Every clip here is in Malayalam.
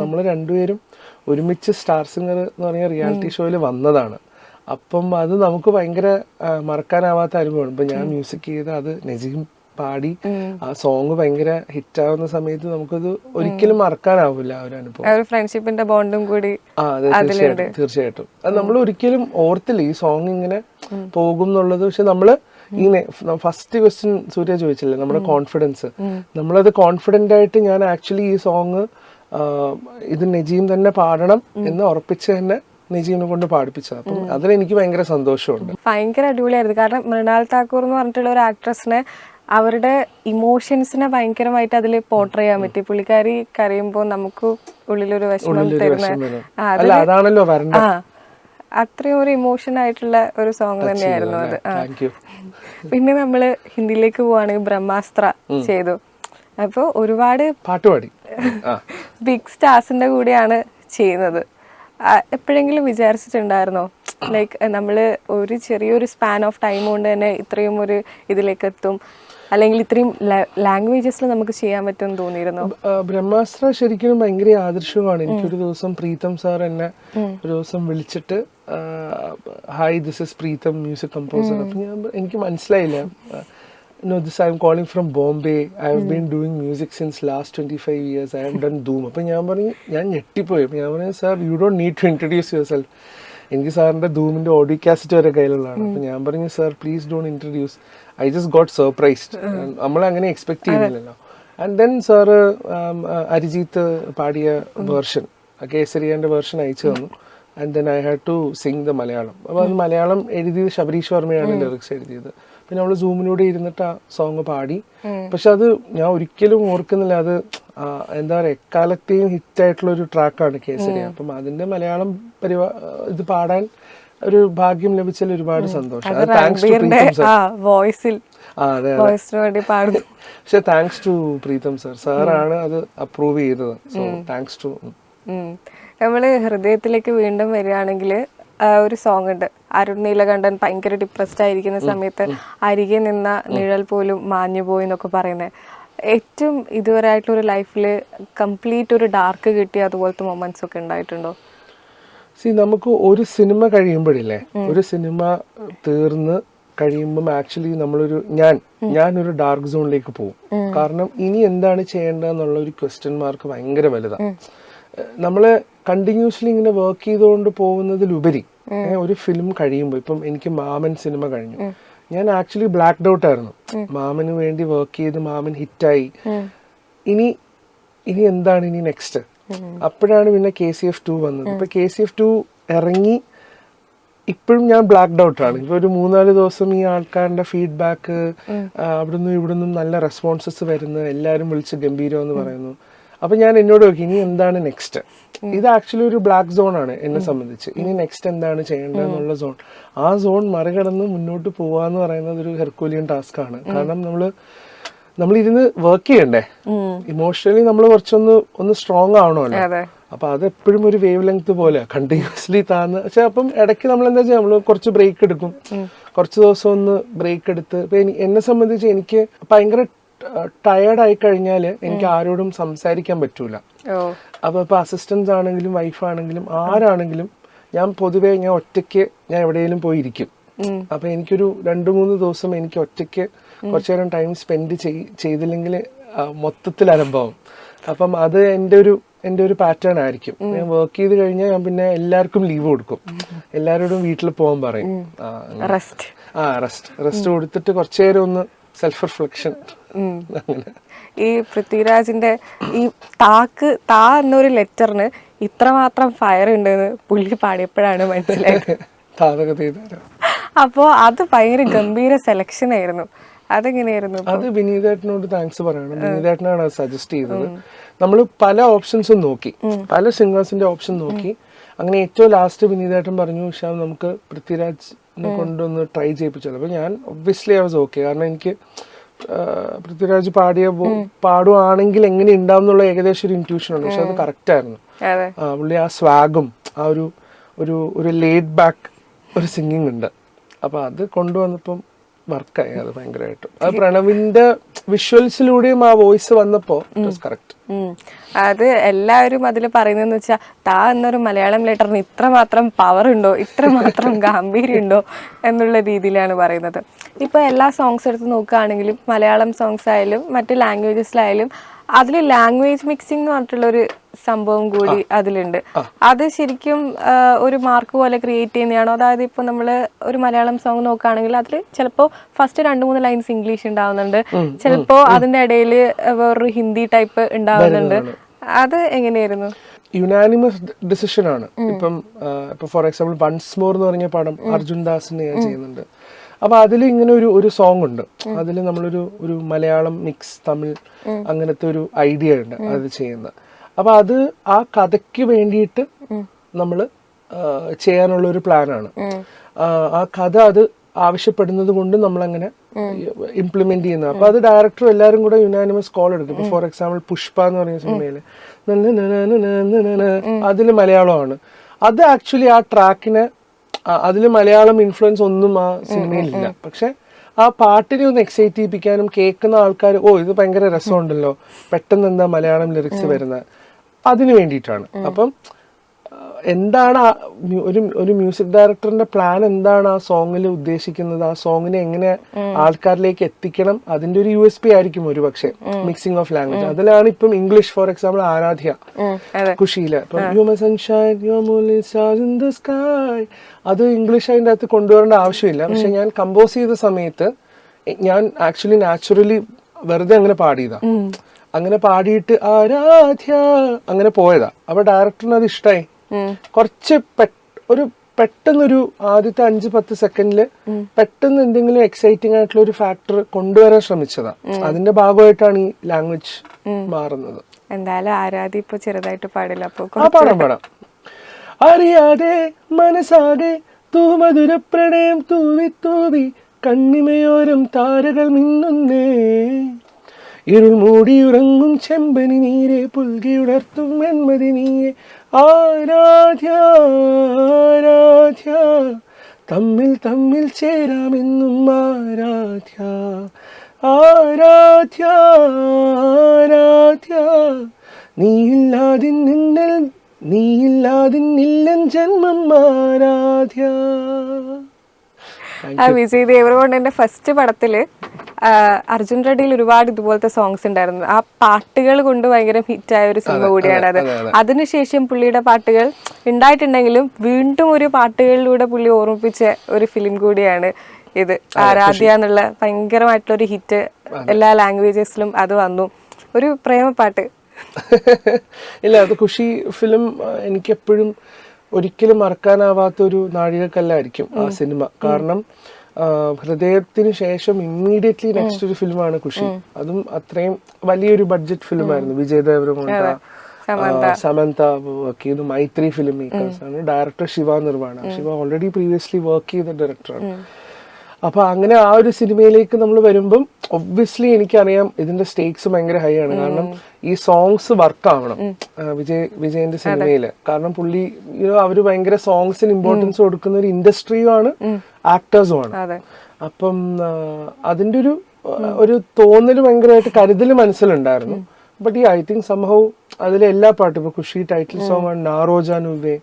നമ്മൾ രണ്ടുപേരും ഒരുമിച്ച് സ്റ്റാർ സിംഗർ എന്ന് പറഞ്ഞ റിയാലിറ്റി ഷോയിൽ വന്നതാണ്. അപ്പം അത് നമുക്ക് ഭയങ്കര മറക്കാനാവാത്ത അനുഭവമാണ്. ഇപ്പം ഞാൻ മ്യൂസിക് ചെയ്ത് അത് നജീം പാടി ആ സോങ് ഭയങ്കര ഹിറ്റാവുന്ന സമയത്ത് നമുക്കത് ഒരിക്കലും മറക്കാനാവില്ല ആ ഒരു അനുഭവം. ഫ്രണ്ട്ഷിപ്പിന്റെ ബോണ്ടും കൂടി. തീർച്ചയായിട്ടും അത് നമ്മൾ ഒരിക്കലും ഓർത്തില്ല ഈ സോങ് ഇങ്ങനെ പോകും എന്നുള്ളത്. പക്ഷെ നമ്മള് ഈ ഫസ്റ്റ് ക്വസ്റ്റ്യൻ സൂര്യ ചോദിച്ചില്ലേ നമ്മുടെ കോൺഫിഡൻസ്, നമ്മളത് കോൺഫിഡന്റ് ആയിട്ട് ഞാൻ ആക്ച്വലി ഈ സോങ് ഇത് നജീം തന്നെ പാടണം എന്ന് ഉറപ്പിച്ച് തന്നെ നജീമിനെ കൊണ്ട് പാടിപ്പിച്ചത്. അപ്പം അതിലെനിക്ക് ഭയങ്കര സന്തോഷമുണ്ട്. ഭയങ്കര അടിപൊളിയായിരുന്നു. കാരണം മൃണാൽ താക്കൂർ എന്ന് പറഞ്ഞിട്ടുള്ള ഒരു ആക്ട്രസിനെ അവരുടെ ഇമോഷൻസിനെ ഭയങ്കരമായിട്ട് അതിൽ പോർട്രേ ചെയ്യാൻ പറ്റി. പുള്ളിക്കാരി കരയുമ്പോൾ നമുക്ക് ഉള്ളിലൊരു വിഷമം തരുന്ന അത്രയും ഒരു ഇമോഷൻ ആയിട്ടുള്ള ഒരു സോങ് തന്നെയായിരുന്നു അത്. പിന്നെ നമ്മള് ഹിന്ദിയിലേക്ക് പോവാണെങ്കിൽ ബ്രഹ്മാസ്ത്ര ചെയ്തു. അപ്പൊ ഒരുപാട് പാട്ടുപാടി ബിഗ് സ്റ്റാർസിന്റെ കൂടെയാണ് ചെയ്യുന്നത്. എപ്പോഴെങ്കിലും വിചാരിച്ചിട്ടുണ്ടായിരുന്നോ ലൈക്ക് നമ്മള് ഒരു ചെറിയൊരു സ്പാൻ ഓഫ് ടൈം കൊണ്ട് തന്നെ ഇത്രയും ഒരു ഇതിലേക്ക് എത്തും, അല്ലെങ്കിൽ ഇത്രയും ലാംഗ്വേജസിൽ നമുക്ക് ചെയ്യാൻ പറ്റുമെന്ന് തോന്നിയിരുന്നു? ബ്രഹ്മാസ്ത്ര ശരിക്കും ഭയങ്കര ആദർശമാണ്. എനിക്കൊരു ദിവസം പ്രീതം സാർ എന്നെ ഒരു ദിവസം വിളിച്ചിട്ട് hi this is Pritam music composer. അപ്പം എനിക്ക് മനസ്സിലായില്ല. No, this I'm calling from Bombay. I have been doing music since last 25 years. I have done Doom. അപ്പം ഞാൻ ഞെട്ടിപ്പോയി. അപ്പം ഞാൻ പറഞ്ഞു sir you don't need to introduce yourself. എനിക്ക് സാറിൻ്റെ ധൂമിൻ്റെ ഓഡിയോ കാസറ്റ് വരെ കയ്യിലുള്ളതാണ്. അപ്പം ഞാൻ പറഞ്ഞു sir please don't introduce, I just got surprised. നമ്മളങ്ങനെ എക്സ്പെക്ട് ചെയ്യുന്നില്ലല്ലോ. ആൻഡ് ദെൻ സാറ് അരിജിത്ത് പാടിയ വേർഷൻ, കേസരിയാൻ്റെ വേർഷൻ അയച്ചു തന്നു. And then I had to sing the Malayalam. അപ്പോൾ അത് മലയാളം എഴുതിയത് ശബരീഷ് വർമ്മയാണ് ലിറിക്സ് എഴുതിയത്. പിന്നെ നമ്മൾ സൂമിലൂടെ ഇരുന്നിട്ട് ആ സോങ് പാടി. പക്ഷെ അത് ഞാൻ ഒരിക്കലും ഓർക്കുന്നില്ല. അത് എന്താ പറയുക, എക്കാലത്തെയും ഹിറ്റായിട്ടുള്ള ഒരു ട്രാക്കാണ് കേസരി. അപ്പം അതിന്റെ മലയാളം ഇത് പാടാൻ ഒരു ഭാഗ്യം ലഭിച്ചാൽ ഒരുപാട് സന്തോഷം. പക്ഷെ താങ്ക്സ് ടു പ്രീതം സർ, സാറാണ് അത് അപ്രൂവ് ചെയ്തത്. So thanks to. നമ്മള് ഹൃദയത്തിലേക്ക് വീണ്ടും വരികയാണെങ്കിൽ ഒരു സോങ് ഉണ്ട്, അരുൺ നീലകണ്ഠൻ ഭയങ്കര ഡിപ്രസ്ഡ് ആയിരിക്കുന്ന സമയത്ത് അരികെ നിന്ന നിഴൽ പോലും മാഞ്ഞു പോയി എന്നൊക്കെ പറയുന്നത്. ഏറ്റവും ഇതുവരെ ആയിട്ടുള്ള ഒരു ലൈഫിൽ കംപ്ലീറ്റ് ഒരു ഡാർക്ക് കിട്ടിയ അതുപോലത്തെ മൊമെന്റ്സ് ഒക്കെ ഉണ്ടായിട്ടുണ്ടോ? നമുക്ക് ഒരു സിനിമ കഴിയുമ്പോഴില്ലേ, ഒരു സിനിമ തീർന്ന് കഴിയുമ്പം ആക്ച്വലി നമ്മളൊരു ഞാനൊരു ഡാർക്ക് സോണിലേക്ക് പോകും. കാരണം ഇനി എന്താണ് ചെയ്യേണ്ടതെന്നുള്ള ഒരു ക്വസ്റ്റ്യൻ മാർക്ക് ഭയങ്കര വലുതാണ്. നമ്മള് കണ്ടിന്യൂസ്ലി ഇങ്ങനെ വർക്ക് ചെയ്തുകൊണ്ട് പോകുന്നതിലുപരി ഒരു ഫിലിം കഴിയുമ്പോൾ, ഇപ്പം എനിക്ക് മാമൻ സിനിമ കഴിഞ്ഞു, ഞാൻ ആക്ച്വലി ബ്ലാക്ക്ഡ് ഔട്ട് ആയിരുന്നു. മാമന് വേണ്ടി വർക്ക് ചെയ്ത് മാമൻ ഹിറ്റായി. ഇനി എന്താണ് ഇനി നെക്സ്റ്റ്? അപ്പോഴാണ് പിന്നെ KCF 2 വന്നത്. ഇപ്പൊ KCF 2 ഇറങ്ങി ഇപ്പോഴും ഞാൻ ബ്ലാക്ക്ഡ് ഔട്ട് ആണ്. ഇപ്പൊ ഒരു 3-4 ദിവസം ഈ ആൾക്കാരുടെ ഫീഡ്ബാക്ക് അവിടുന്ന് ഇവിടുന്നും നല്ല റെസ്പോൺസസ് വരുന്നു, എല്ലാവരും വിളിച്ച് ഗംഭീരം എന്ന് പറയുന്നു. അപ്പൊ ഞാൻ എന്നോട് നോക്കി ഇനി എന്താണ് നെക്സ്റ്റ്. ഇത് ആക്ച്വലി ഒരു ബ്ലാക്ക് സോൺ ആണ് എന്നെ സംബന്ധിച്ച്. ഇനി നെക്സ്റ്റ് എന്താണ് ചെയ്യേണ്ടതെന്നുള്ള സോൺ, ആ സോൺ മറികടന്ന് മുന്നോട്ട് പോവാന്ന് പറയുന്നത് ഒരു ഹെർക്കൂലിയൻ ടാസ്ക് ആണ്. കാരണം നമ്മളിരുന്ന് വർക്ക് ചെയ്യണ്ടേ, ഇമോഷണലി നമ്മൾ കുറച്ചൊന്ന് സ്ട്രോങ് ആവണമല്ലോ. അപ്പൊ അത് എപ്പോഴും ഒരു വേവ് ലെങ്ത് പോലെ കണ്ടിന്യൂസ്ലി താന്ന്. പക്ഷെ അപ്പം ഇടയ്ക്ക് നമ്മൾ എന്താ വെച്ചാൽ നമ്മൾ കുറച്ച് ബ്രേക്ക് എടുക്കും, കുറച്ച് ദിവസം ഒന്ന് ബ്രേക്ക് എടുത്ത്. ഇപ്പൊ എന്നെ സംബന്ധിച്ച് എനിക്ക് ഭയങ്കര ടയേർഡായി കഴിഞ്ഞാൽ എനിക്ക് ആരോടും സംസാരിക്കാൻ പറ്റൂല. അപ്പൊ ഇപ്പൊ അസിസ്റ്റൻസ് ആണെങ്കിലും വൈഫാണെങ്കിലും ആരാണെങ്കിലും ഞാൻ ഒറ്റയ്ക്ക് ഞാൻ എവിടെയെങ്കിലും പോയിരിക്കും. അപ്പൊ എനിക്കൊരു 2-3 ദിവസം എനിക്ക് ഒറ്റയ്ക്ക് കുറച്ചു നേരം ടൈം സ്പെൻഡ് ചെയ്തില്ലെങ്കിൽ മൊത്തത്തിൽ അനുഭവം. അപ്പം അത് എൻ്റെ ഒരു പാറ്റേൺ ആയിരിക്കും. ഞാൻ വർക്ക് ചെയ്ത് കഴിഞ്ഞാൽ ഞാൻ പിന്നെ എല്ലാവർക്കും ലീവ് കൊടുക്കും, എല്ലാവരോടും വീട്ടിൽ പോകാൻ പറയും. റെസ്റ്റ് കൊടുത്തിട്ട് കുറച്ചു നേരം ഒന്ന് സെൽഫ് റിഫ്ലക്ഷൻ. ഈ പൃഥ്വിരാജിന്റെ ഈ താ എന്നൊരു ലെറ്ററിന് ഇത്രമാത്രം ഫയർ ഉണ്ടെന്ന് പുള്ളി പാടിയപ്പോഴാണ് മനസ്സിലായത്. അപ്പോ അത് ഭയങ്കര ഗംഭീര സെലക്ഷൻ ആയിരുന്നു. അതെങ്ങനെയായിരുന്നു? അത് വിനീതേട്ടനോട് താങ്ക്സ് പറയണം. വിനീതേട്ടനാണ് അത് സജസ്റ്റ് ചെയ്തത്. നമ്മൾ പല ഓപ്ഷൻസും നോക്കി, പല സിംഗേഴ്സിന്റെ ഓപ്ഷൻ നോക്കി. അങ്ങനെ ഏറ്റവും ലാസ്റ്റ് വിനീതേട്ടൻ പറഞ്ഞു ഷാം നമുക്ക് പൃഥ്വിരാജിനെ കൊണ്ടൊന്ന് ട്രൈ ചെയ്യിപ്പിച്ചത്. അപ്പൊ ഞാൻ ഒബ്വിയസ്ലി ഐ വാസ് ഓക്കെ. കാരണം എനിക്ക് പൃഥ്വിരാജ് പാടുവാണെങ്കിൽ എങ്ങനെ ഉണ്ടാവും എന്നുള്ള ഏകദേശം ഒരു ഇൻറ്റ്യൂഷൻ ഉണ്ട്. പക്ഷെ അത് കറക്റ്റ് ആയിരുന്നു. പുള്ളി ആ സ്വാഗും ആ ഒരു ലേഡ് ബാക്ക് ഒരു സിംഗിങ് ഉണ്ട്. അപ്പൊ അത് കൊണ്ടുവന്നപ്പം വർക്കായി അത് ഭയങ്കരമായിട്ട്. അത് പ്രണവിന്റെ വിഷ്വൽസിലൂടെയും ആ വോയിസ് വന്നപ്പോ കറക്റ്റ്. അത് എല്ലാവരും അതിൽ പറയുന്നതെന്ന് വെച്ചാൽ താ എന്നൊരു മലയാളം ലെറ്ററിന് ഇത്രമാത്രം പവർ ഉണ്ടോ, ഇത്രമാത്രം ഗാംഭീര്യം ഉണ്ടോ എന്നുള്ള രീതിയിലാണ് പറയുന്നത്. ഇപ്പൊ എല്ലാ സോങ്സ് എടുത്ത് നോക്കുകയാണെങ്കിലും മലയാളം സോങ്സ് ആയാലും മറ്റ് ലാംഗ്വേജസിലായാലും അതിൽ ലാംഗ്വേജ് മിക്സിംഗ് എന്ന് പറഞ്ഞിട്ടുള്ളൊരു സംഭവം കൂടി അതിലുണ്ട്. അത് ശരിക്കും ഒരു മാർക്ക് പോലെ ക്രിയേറ്റ് ചെയ്യുന്നതാണോ? അതായത് ഇപ്പൊ നമ്മള് ഒരു മലയാളം സോങ് നോക്കുകയാണെങ്കിൽ അതിൽ ചിലപ്പോൾ ഫസ്റ്റ് 2-3 ലൈൻസ് ഇംഗ്ലീഷ് ഉണ്ടാവുന്നുണ്ട്, ചിലപ്പോ അതിന്റെ ഇടയിൽ വേറൊരു ഹിന്ദി ടൈപ്പ് ഉണ്ടാവുന്നുണ്ട്. അത് എങ്ങനെയായിരുന്നു? യുനാനിമസ് ഡിസിഷൻ ആണ്. ഇപ്പം ഫോർ എക്സാമ്പിൾ വൺസ് മോർ എന്ന് പറഞ്ഞ പടം അർജുൻ ദാസിനെ ഞാൻ ചെയ്യുന്നുണ്ട്. അപ്പൊ അതിൽ ഇങ്ങനെ ഒരു സോങ് ഉണ്ട്, അതിൽ നമ്മളൊരു മലയാളം മിക്സ് തമിഴ് അങ്ങനത്തെ ഒരു ഐഡിയ ഉണ്ട് അത് ചെയ്യുന്നത്. അപ്പൊ അത് ആ കഥയ്ക്ക് വേണ്ടിയിട്ട് നമ്മൾ ചെയ്യാനുള്ള ഒരു പ്ലാനാണ്. ആ കഥ അത് ആവശ്യപ്പെടുന്നത് കൊണ്ട് നമ്മളങ്ങനെ ഇംപ്ലിമെന്റ് ചെയ്യുന്നത്. അപ്പൊ അത് ഡയറക്ടർ എല്ലാവരും കൂടെ യുനാനിമസ് കോൾ എടുക്കും. ഇപ്പൊ ഫോർ എക്സാമ്പിൾ പുഷ്പ എന്ന് പറയുന്ന സിനിമയില് അതില് മലയാളമാണ്. അത് ആക്ച്വലി ആ ട്രാക്കിന് അതിൽ മലയാളം ഇൻഫ്ലുവൻസ് ഒന്നും ആ സിനിമയിലില്ല. പക്ഷെ ആ പാട്ടിനെ ഒന്ന് എക്സൈറ്റ് ചെയ്യിപ്പിക്കാനും കേൾക്കുന്ന ആൾക്കാർ ഇത് ഭയങ്കര രസമുണ്ടല്ലോ, പെട്ടെന്ന് എന്താ മലയാളം ലിറിക്സ് വരുന്നത്, അതിന് വേണ്ടിയിട്ടാണ്. അപ്പം എന്താണ് ഒരു മ്യൂസിക് ഡയറക്ടറിന്റെ പ്ലാൻ, എന്താണ് ആ സോങ്ങിൽ ഉദ്ദേശിക്കുന്നത്, ആ സോങ്ങിനെ എങ്ങനെ ആൾക്കാരിലേക്ക് എത്തിക്കണം, അതിന്റെ ഒരു USP ആയിരിക്കും ഒരു പക്ഷേ മിക്സിംഗ് ഓഫ് ലാംഗ്വേജ്. അതിലാണ് ഇപ്പം ഇംഗ്ലീഷ് ഫോർ എക്സാമ്പിൾ ആരാധ്യ ഖുഷിയില് അത് ഇംഗ്ലീഷ് അതിൻ്റെ അകത്ത് കൊണ്ടുവരേണ്ട ആവശ്യമില്ല. പക്ഷെ ഞാൻ കമ്പോസ് ചെയ്ത സമയത്ത് ഞാൻ ആക്ച്വലി നാച്ചുറലി വെറുതെ അങ്ങനെ പാടിയതാ. അങ്ങനെ പാടിയിട്ട് ആരാധ്യ അങ്ങനെ പോയതാ. അപ്പൊ ഡയറക്ടറിന് അത് ഇഷ്ടമായി. കുറച്ച് പെട്ടെന്നൊരു ആദ്യത്തെ 5-10 സെക്കൻഡില് പെട്ടെന്ന് എന്തെങ്കിലും എക്സൈറ്റിംഗ് ആയിട്ടുള്ള ഒരു ഫാക്ടർ കൊണ്ടുവരാൻ ശ്രമിച്ചതാ. അതിന്റെ ഭാഗമായിട്ടാണ് ഈ ലാംഗ്വേജ് മാറുന്നത്. എന്തായാലും ആരാധി ഇപ്പൊ ചെറുതായിട്ട് പാടില്ല. പാടാം. അറിയാതെ മനസ്സാകെ തൂ മധുര പ്രണയം തൂവി തൂവി കണ്ണിമയോരം താരകൾ മിന്നുന്നേ, ഇരുൾ മൂടിയുറങ്ങും ചെമ്പനി നീരെ പുൽകിയുണർത്തും വെൺമതി നീയെ, ആരാധ്യ ആരാധ്യ തമ്മിൽ തമ്മിൽ ചേരാമെന്നും ആരാധ്യ ആരാധ്യ ആരാധ്യ നീയില്ലാതിന്നില്ലൻ ജന്മം ആരാധ്യ. വിജയ് ദേവരകൊണ്ടന്റെ ഫസ്റ്റ് പടത്തില് അർജുൻ റെഡ്ഡിയിൽ ഒരുപാട് ഇതുപോലത്തെ സോങ്സ് ഉണ്ടായിരുന്നു. ആ പാട്ടുകൾ കൊണ്ട് ഭയങ്കര ഹിറ്റായ ഒരു സിനിമ കൂടിയാണ് അത്. അതിനുശേഷം പുള്ളിയുടെ പാട്ടുകൾ ഉണ്ടായിട്ടുണ്ടെങ്കിലും വീണ്ടും ഒരു പാട്ടുകളിലൂടെ പുള്ളി ഓർമ്മിപ്പിച്ച ഒരു ഫിലിം കൂടിയാണ് ഇത്. ആരാധ്യ എന്നുള്ള ഭയങ്കരമായിട്ടുള്ള ഒരു ഹിറ്റ് എല്ലാ ലാംഗ്വേജസിലും അത് വന്നു. ഒരു പ്രേമപ്പാട്ട് ഇല്ല, അത് ഖുഷി ഫിലിം എനിക്കെപ്പോഴും ഒരിക്കലും മറക്കാനാവാത്ത ഒരു നാഴികക്കല്ലായിരിക്കും ആ സിനിമ. കാരണം ഹൃദയത്തിന് ശേഷം ഇമ്മീഡിയറ്റ്ലി നെക്സ്റ്റ് ഒരു ഫിലിമാണ് ഖുഷി. അതും അത്രയും വലിയൊരു ബഡ്ജറ്റ് ഫിലിമായിരുന്നു. വിജയ് ദേവരകൊണ്ട, സമന്ത വർക്ക് ചെയ്തു. മൈത്രി ഫിലിം മേക്കേഴ്സ് ആണ്. Director Shiva nirvana. Shiva already previously work ചെയ്ത ഡയറക്ടറാണ്. അപ്പൊ അങ്ങനെ ആ ഒരു സിനിമയിലേക്ക് നമ്മൾ വരുമ്പം ഒബ്വിയസ്ലി എനിക്കറിയാം ഇതിന്റെ സ്റ്റേക്സ് ഭയങ്കര ഹൈ ആണ്. കാരണം ഈ സോങ്സ് വർക്ക് ആവണം വിജയന്റെ സിനിമയില്. കാരണം പുള്ളി അവര് ഭയങ്കര സോങ്സിന് ഇമ്പോർട്ടൻസ് കൊടുക്കുന്ന ഒരു ഇൻഡസ്ട്രിയുമാണ് ആക്ടേഴ്സും ആണ്. അപ്പം അതിന്റെ ഒരു തോന്നല് ഭയങ്കരമായിട്ട് കരുതല് മനസ്സിലുണ്ടായിരുന്നു. ബട്ട് ഐ തിങ്ക് സംഭവം അതിലെ എല്ലാ പാട്ടും, ഇപ്പൊ ഖുഷി ടൈറ്റിൽ സോങ് ആണ്, നാറോജാനുവേ,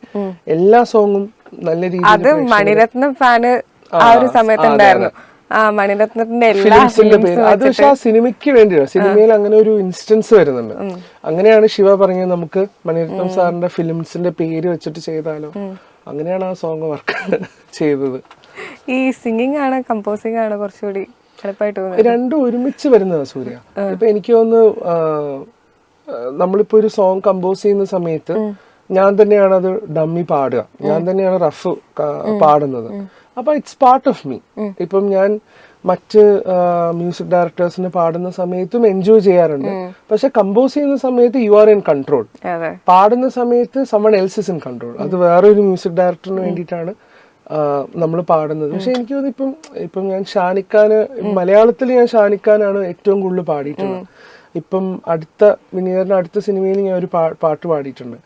എല്ലാ സോങ്ങും നല്ല രീതിയിൽ മണിരത്നം ഫാന് ആ ഒരു സമയത്തുണ്ടായിരുന്നു. മണിരത്നത്തിന്റെ അത് പക്ഷെ ആ സിനിമയ്ക്ക് വേണ്ടിയാണ്. സിനിമയിൽ അങ്ങനെ ഒരു ഇൻസ്റ്റൻസ് വരുന്നുണ്ട്. അങ്ങനെയാണ് ശിവ പറഞ്ഞത് നമുക്ക് മണിരത്നം സാറിന്റെ ഫിലിംസിന്റെ പേര് വെച്ചിട്ട് ചെയ്താലോ. അങ്ങനെയാണ് ആ സോങ് വർക്ക് ചെയ്തത്. ഈ സിംഗിങ് ആണ് കമ്പോസിംഗ് ആണ് കുറച്ചുകൂടി എളുപ്പമായിട്ട് തോന്നുന്നത്? രണ്ടും ഒരുമിച്ച് വരുന്നതാ സൂര്യ. ഇപ്പൊ എനിക്ക് തോന്നുന്നു നമ്മളിപ്പോ ഒരു സോങ് കമ്പോസ് ചെയ്യുന്ന സമയത്ത് ഞാൻ തന്നെയാണ് അത് ഡമ്മി പാടുക, ഞാൻ തന്നെയാണ് റഫ് പാടുന്നത്. അപ്പൊ ഇറ്റ്സ് പാർട്ട് ഓഫ് മീ. ഇപ്പം ഞാൻ മറ്റ് മ്യൂസിക് ഡയറക്ടേഴ്സിന് പാടുന്ന സമയത്തും എൻജോയ് ചെയ്യാറുണ്ട്. പക്ഷെ കമ്പോസ് ചെയ്യുന്ന സമയത്ത് യു ആർ ഇൻ കൺട്രോൾ. പാടുന്ന സമയത്ത് someone else is in control. അത് വേറൊരു മ്യൂസിക് ഡയറക്ടറിന് വേണ്ടിയിട്ടാണ് നമ്മൾ പാടുന്നത്. പക്ഷെ എനിക്ക് തോന്നുന്നു ഇപ്പം ഞാൻ ഷാനിക്കാന്, മലയാളത്തിൽ ഞാൻ ഷാനിക്കാനാണ് ഏറ്റവും കൂടുതൽ പാടിയിട്ടുള്ളത്. ഇപ്പം വിനീതന്റെ അടുത്ത സിനിമയിൽ ഞാൻ ഒരു പാട്ട് പാടിയിട്ടുണ്ട്.